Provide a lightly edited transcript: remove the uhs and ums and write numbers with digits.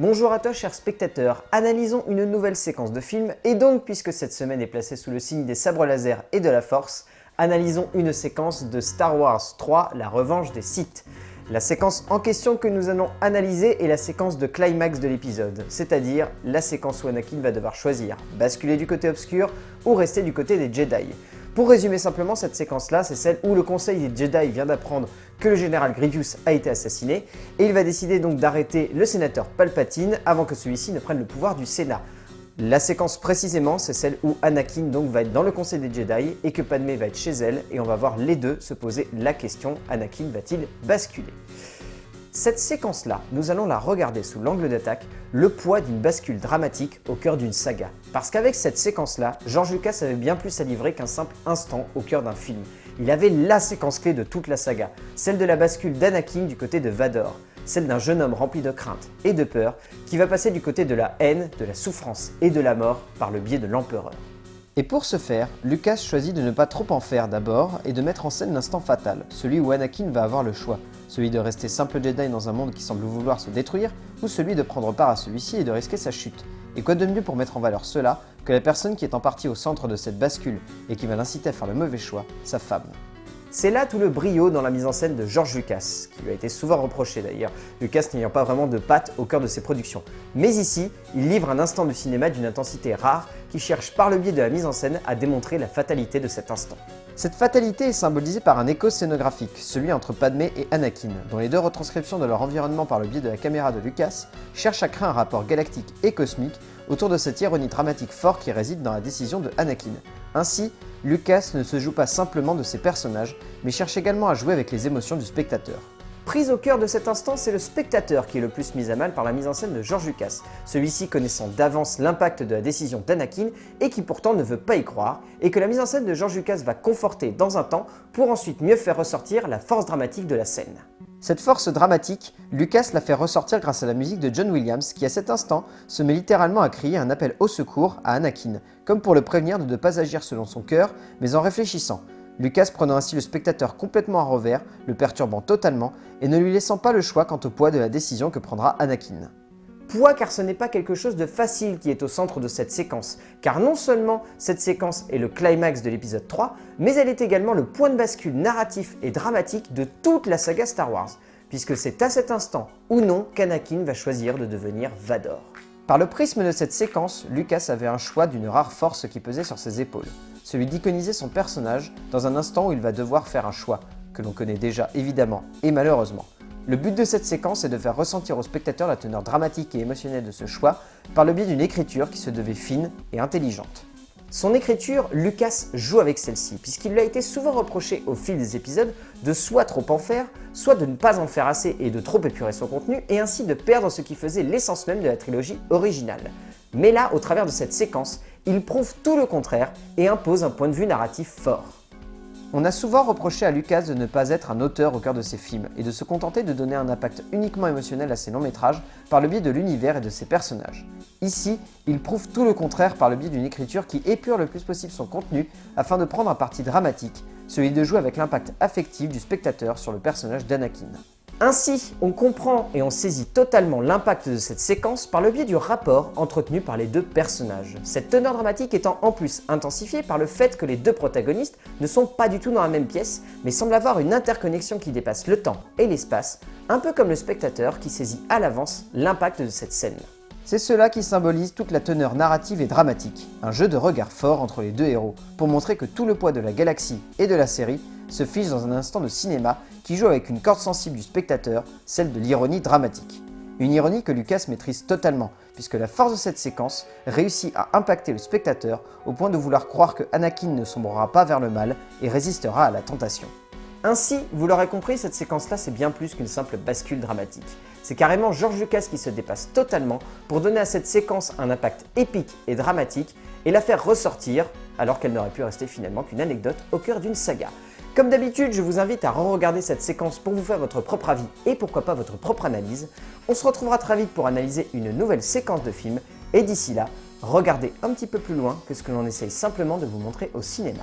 Bonjour à toi chers spectateurs, analysons une nouvelle séquence de film et donc puisque cette semaine est placée sous le signe des sabres laser et de la force, analysons une séquence de Star Wars 3, la revanche des Sith. La séquence en question que nous allons analyser est la séquence de climax de l'épisode, c'est-à-dire la séquence où Anakin va devoir choisir, basculer du côté obscur ou rester du côté des Jedi. Pour résumer simplement, cette séquence-là, c'est celle où le Conseil des Jedi vient d'apprendre que le général Grievous a été assassiné, et il va décider donc d'arrêter le sénateur Palpatine avant que celui-ci ne prenne le pouvoir du Sénat. La séquence précisément, c'est celle où Anakin donc va être dans le Conseil des Jedi et que Padmé va être chez elle, et on va voir les deux se poser la question, Anakin va-t-il basculer ? Cette séquence-là, nous allons la regarder sous l'angle d'attaque, le poids d'une bascule dramatique au cœur d'une saga. Parce qu'avec cette séquence-là, George Lucas avait bien plus à livrer qu'un simple instant au cœur d'un film. Il avait la séquence clé de toute la saga, celle de la bascule d'Anakin du côté de Vador, celle d'un jeune homme rempli de crainte et de peur qui va passer du côté de la haine, de la souffrance et de la mort par le biais de l'empereur. Et pour ce faire, Lucas choisit de ne pas trop en faire d'abord et de mettre en scène l'instant fatal, celui où Anakin va avoir le choix, celui de rester simple Jedi dans un monde qui semble vouloir se détruire, ou celui de prendre part à celui-ci et de risquer sa chute. Et quoi de mieux pour mettre en valeur cela que la personne qui est en partie au centre de cette bascule et qui va l'inciter à faire le mauvais choix, sa femme. C'est là tout le brio dans la mise en scène de George Lucas, qui lui a été souvent reproché d'ailleurs, Lucas n'ayant pas vraiment de pattes au cœur de ses productions. Mais ici, il livre un instant de cinéma d'une intensité rare qui cherche par le biais de la mise en scène à démontrer la fatalité de cet instant. Cette fatalité est symbolisée par un écho scénographique, celui entre Padmé et Anakin, dont les deux retranscriptions de leur environnement par le biais de la caméra de Lucas cherchent à créer un rapport galactique et cosmique autour de cette ironie dramatique forte qui réside dans la décision de Anakin. Ainsi, Lucas ne se joue pas simplement de ses personnages, mais cherche également à jouer avec les émotions du spectateur. Pris au cœur de cet instant, c'est le spectateur qui est le plus mis à mal par la mise en scène de George Lucas, celui-ci connaissant d'avance l'impact de la décision d'Anakin et qui pourtant ne veut pas y croire, et que la mise en scène de George Lucas va conforter dans un temps pour ensuite mieux faire ressortir la force dramatique de la scène. Cette force dramatique, Lucas la fait ressortir grâce à la musique de John Williams qui à cet instant se met littéralement à crier un appel au secours à Anakin, comme pour le prévenir de ne pas agir selon son cœur, mais en réfléchissant. Lucas prenant ainsi le spectateur complètement à revers, le perturbant totalement et ne lui laissant pas le choix quant au poids de la décision que prendra Anakin. Poids car ce n'est pas quelque chose de facile qui est au centre de cette séquence, car non seulement cette séquence est le climax de l'épisode 3, mais elle est également le point de bascule narratif et dramatique de toute la saga Star Wars, puisque c'est à cet instant ou non qu'Anakin va choisir de devenir Vador. Par le prisme de cette séquence, Lucas avait un choix d'une rare force qui pesait sur ses épaules, celui d'iconiser son personnage dans un instant où il va devoir faire un choix, que l'on connaît déjà évidemment et malheureusement. Le but de cette séquence est de faire ressentir au spectateur la teneur dramatique et émotionnelle de ce choix par le biais d'une écriture qui se devait fine et intelligente. Son écriture, Lucas joue avec celle-ci, puisqu'il lui a été souvent reproché au fil des épisodes de soit trop en faire, soit de ne pas en faire assez et de trop épurer son contenu, et ainsi de perdre ce qui faisait l'essence même de la trilogie originale. Mais là, au travers de cette séquence, il prouve tout le contraire et impose un point de vue narratif fort. On a souvent reproché à Lucas de ne pas être un auteur au cœur de ses films et de se contenter de donner un impact uniquement émotionnel à ses longs métrages par le biais de l'univers et de ses personnages. Ici, il prouve tout le contraire par le biais d'une écriture qui épure le plus possible son contenu afin de prendre un parti dramatique, celui de jouer avec l'impact affectif du spectateur sur le personnage d'Anakin. Ainsi, on comprend et on saisit totalement l'impact de cette séquence par le biais du rapport entretenu par les deux personnages. Cette teneur dramatique étant en plus intensifiée par le fait que les deux protagonistes ne sont pas du tout dans la même pièce, mais semblent avoir une interconnexion qui dépasse le temps et l'espace, un peu comme le spectateur qui saisit à l'avance l'impact de cette scène. C'est cela qui symbolise toute la teneur narrative et dramatique, un jeu de regard fort entre les deux héros, pour montrer que tout le poids de la galaxie et de la série se fiche dans un instant de cinéma qui joue avec une corde sensible du spectateur, celle de l'ironie dramatique. Une ironie que Lucas maîtrise totalement, puisque la force de cette séquence réussit à impacter le spectateur au point de vouloir croire que Anakin ne sombrera pas vers le mal et résistera à la tentation. Ainsi, vous l'aurez compris, cette séquence-là c'est bien plus qu'une simple bascule dramatique. C'est carrément George Lucas qui se dépasse totalement pour donner à cette séquence un impact épique et dramatique et la faire ressortir alors qu'elle n'aurait pu rester finalement qu'une anecdote au cœur d'une saga. Comme d'habitude, je vous invite à re-regarder cette séquence pour vous faire votre propre avis et pourquoi pas votre propre analyse. On se retrouvera très vite pour analyser une nouvelle séquence de film et d'ici là, regardez un petit peu plus loin que ce que l'on essaye simplement de vous montrer au cinéma.